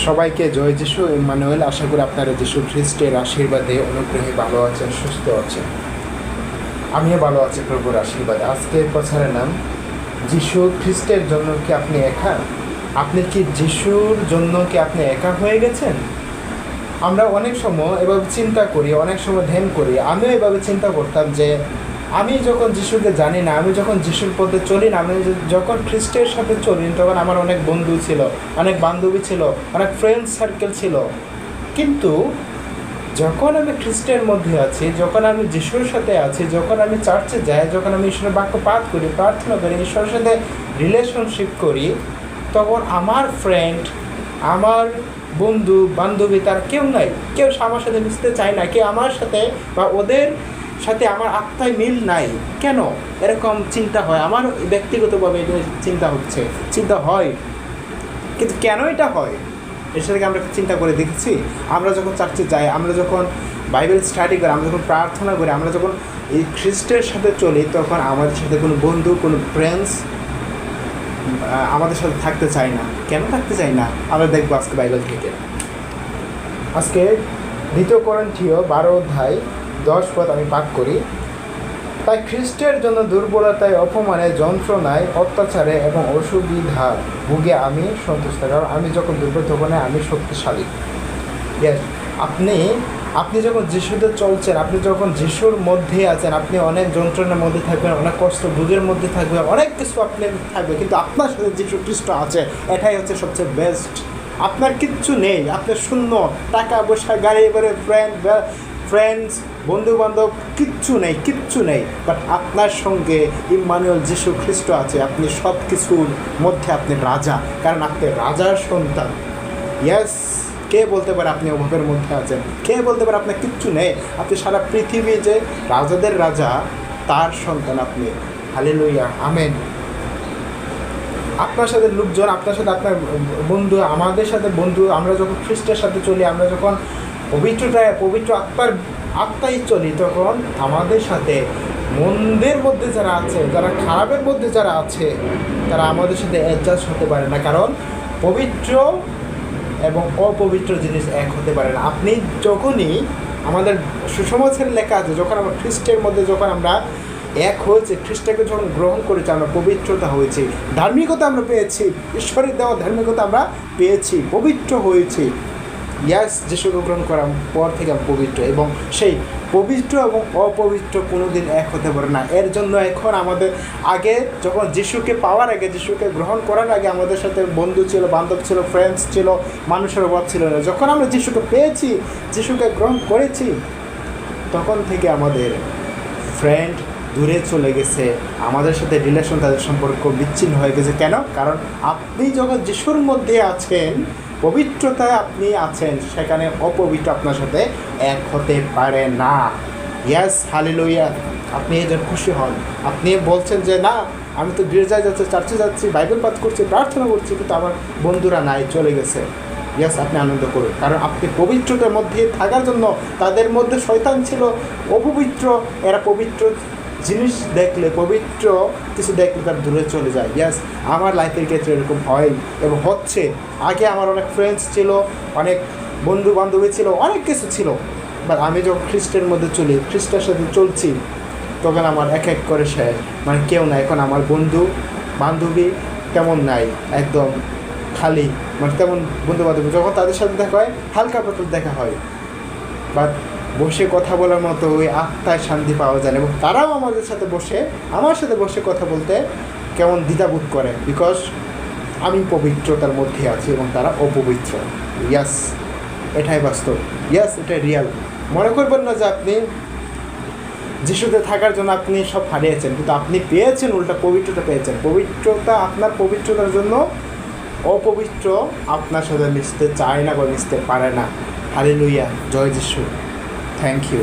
সবাইকে জয় যিশু ইম্মানুয়েল। আশা করি আপনারা যিশু খ্রিস্টের আশীর্বাদে অনুগ্রহে ভালো আছেন, সুস্থ আছেন। আমিও ভালো আছি প্রভুর আশীর্বাদে। আজকের কথার নাম যিশু খ্রিস্টের জন্য কি আপনি একা? আপনি কি যিশুর জন্য কি আপনি একা হয়ে গেছেন? আমরা অনেক সময় এভাবে চিন্তা করি, অনেক সময় ধ্যান করি। আমিও এভাবে চিন্তা করতাম যে আমি যখন যিশুকে জানি না, আমি যখন যিশুর পথে চলি না, আমি যখন খ্রিস্টের সাথে চলি, তখন আমার অনেক বন্ধু ছিল, অনেক বান্ধবী ছিল, অনেক ফ্রেন্ড সার্কেল ছিল। কিন্তু যখন আমি খ্রিস্টের মধ্যে আছি, যখন আমি যিশুর সাথে আছি, যখন আমি চার্চে যাই, যখন আমি ঈশ্বরের বাক্য পাঠ করি, প্রার্থনা করি, ঈশ্বরের সাথে রিলেশনশিপ করি, তখন আমার ফ্রেন্ড, আমার বন্ধু বান্ধবী তার কেউ নাই, কেউ আমার সাথে মিশতে চায় না, কেউ আমার সাথে বা ওদের সাথে আমার আত্মায় মিল নাই। কেন এরকম চিন্তা হয়? আমার ব্যক্তিগতভাবে এটা চিন্তা হয়, কিন্তু কেন এটা হয় এর সাথে আমরা চিন্তা করে দেখেছি? আমরা যখন চার্চে যাই, আমরা যখন বাইবেল স্টাডি করি, আমরা যখন প্রার্থনা করি, আমরা যখন এই খ্রিস্টের সাথে চলি, তখন আমাদের সাথে কোনো বন্ধু, কোনো ফ্রেন্ডস আমাদের সাথে থাকতে চায় না। কেন থাকতে চায় না? আমরা দেখবো আজকে বাইবেল থেকে। আজকে 2 কোরিন্থীয় 12 অধ্যায় 10 পদ আমি পাঠ করি। তাই খ্রিস্টের জন্য দুর্বলতায়, অপমানে, যন্ত্রণায়, অত্যাচারে এবং অসুবিধা ভুগে আমি সন্তুষ্ট, কারণ আমি যখন দুর্বল তখন আমি শক্তিশালী। আপনি যখন যিশুতে চলছেন, আপনি যখন যিশুর মধ্যে আছেন, আপনি অনেক যন্ত্রণার মধ্যে থাকবেন, অনেক কষ্ট ভোগের মধ্যে থাকবেন, অনেক কিছু আপনি থাকবে, কিন্তু আপনার সাথে যিশু খ্রিস্ট আছে। এটাই হচ্ছে সবচেয়ে বেস্ট। আপনার কিচ্ছু নেই, আপনার শূন্য, টাকা পয়সা, গাড়ি বাড়ি, ফ্রেন্ডস, বন্ধুবান্ধব, কিচ্ছু নেই, বাট আপনার সঙ্গে ইম্মানুয়েল যিশু খ্রিস্ট আছে। আপনি সব কিছুর মধ্যে আপনি রাজা, কারণ আপনি রাজার সন্তান। ইয়েস, কে বলতে পারে আপনি অভাবের মধ্যে আছেন? কে বলতে পারে আপনার কিচ্ছু নেই? আপনি সারা পৃথিবী যে রাজাদের রাজা, তার সন্তান আপনি। Hallelujah, amen. আপনার সাথে লোকজন, আপনার সাথে আপনার বন্ধু, আমাদের সাথে বন্ধু, আমরা যখন খ্রিস্টের সাথে চলি, আমরা যখন পবিত্র আত্মায় চলি, তখন আমাদের সাথে মন্দের মধ্যে যারা আছে, যারা খারাপের মধ্যে যারা আছে, তারা আমাদের সাথে অ্যাডজাস্ট হতে পারে না, কারণ পবিত্র এবং অপবিত্র জিনিস এক হতে পারে না। আপনি যখনই, আমাদের সুসমাচার লেখা আছে, যখন আমরা খ্রিস্টের মধ্যে যখন আমরা এক হয়েছে, খ্রিস্টকে যখন গ্রহণ করেছি, আমরা পবিত্রতা হয়েছি, ধার্মিকতা আমরা পেয়েছি, ঈশ্বরের দেওয়া ধার্মিকতা আমরা পেয়েছি, পবিত্র হয়েছি। ইয়াস, যিশুকে গ্রহণ করার পর থেকে আমি পবিত্র, এবং সেই পবিত্র এবং অপবিত্র কোনোদিন এক হতে পারে না। এর জন্য এখন আমাদের আগে, যখন যিশুকে পাওয়ার আগে, যিশুকে গ্রহণ করার আগে আমাদের সাথে বন্ধু ছিল, বান্ধব ছিল, ফ্রেন্ডস ছিল, মানুষের অভাব ছিল না। যখন আমরা যিশুকে পেয়েছি, যিশুকে গ্রহণ করেছি, তখন থেকে আমাদের ফ্রেন্ড দূরে চলে গেছে, আমাদের সাথে রিলেশন, তাদের সম্পর্ক বিচ্ছিন্ন হয়ে গেছে। কেন? কারণ আপনি যখন যিশুর মধ্যে আছেন, পবিত্রতায় আপনি আছেন, সেখানে অপবিত্র আপনার সাথে এক হতে পারে না। ইয়াস, হালেলুয়া। আপনি এই জন্য খুশি হন। আপনি বলছেন যে না, আমি তো গির্জায় যাচ্ছি, চার্চে যাচ্ছি, বাইবেল পাঠ করছি, প্রার্থনা করছি, কিন্তু আমার বন্ধুরা নাই, চলে গেছে। ইয়াস, আপনি আনন্দ করুন, কারণ আপনি পবিত্রতার মধ্যে থাকার জন্য। তাদের মধ্যে শয়তান ছিল, অপবিত্র, এরা পবিত্র জিনিস দেখলে, পবিত্র কিছু দেখলে তার দূরে চলে যায়। ইয়াস, আমার লাইফের ক্ষেত্রে এরকম হয় এবং হচ্ছে। আগে আমার অনেক ফ্রেন্ডস ছিল, অনেক বন্ধু বান্ধবী ছিল, অনেক কিছু ছিল, বাট আমি যখন খ্রিস্টের মধ্যে চলি, খ্রিস্টের সাথে চলছি, তখন আমার এক এক করে শেষ, কেউ নাই। এখন আমার বন্ধু বান্ধবী তেমন নাই, একদম খালি, তেমন বন্ধু বান্ধবী। যখন তাদের সাথে দেখা হয়, হালকা পাতলা দেখা হয়, বাট বসে কথা বলার মতো ওই আত্মায় শান্তি পাওয়া যায় না। এবং তারাও আমার সাথে বসে কথা বলতে কেমন দ্বিধাবোধ করে, বিকজ আমি পবিত্রতার মধ্যে আছি এবং তারা অপবিত্র। ইয়াস, এটাই বাস্তব। ইয়াস, এটাই রিয়াল। মনে করবেন না যে আপনি যিশুতে থাকার জন্য আপনি সব হারিয়েছেন, কিন্তু আপনি পেয়েছেন, উল্টা পবিত্রতা পেয়েছেন। পবিত্রতা, আপনার পবিত্রতার জন্য অপবিত্র আপনার সাথে মিশতে চায় না বা মিশতে পারে না। হালেলুয়া, জয় যিশু। Thank you.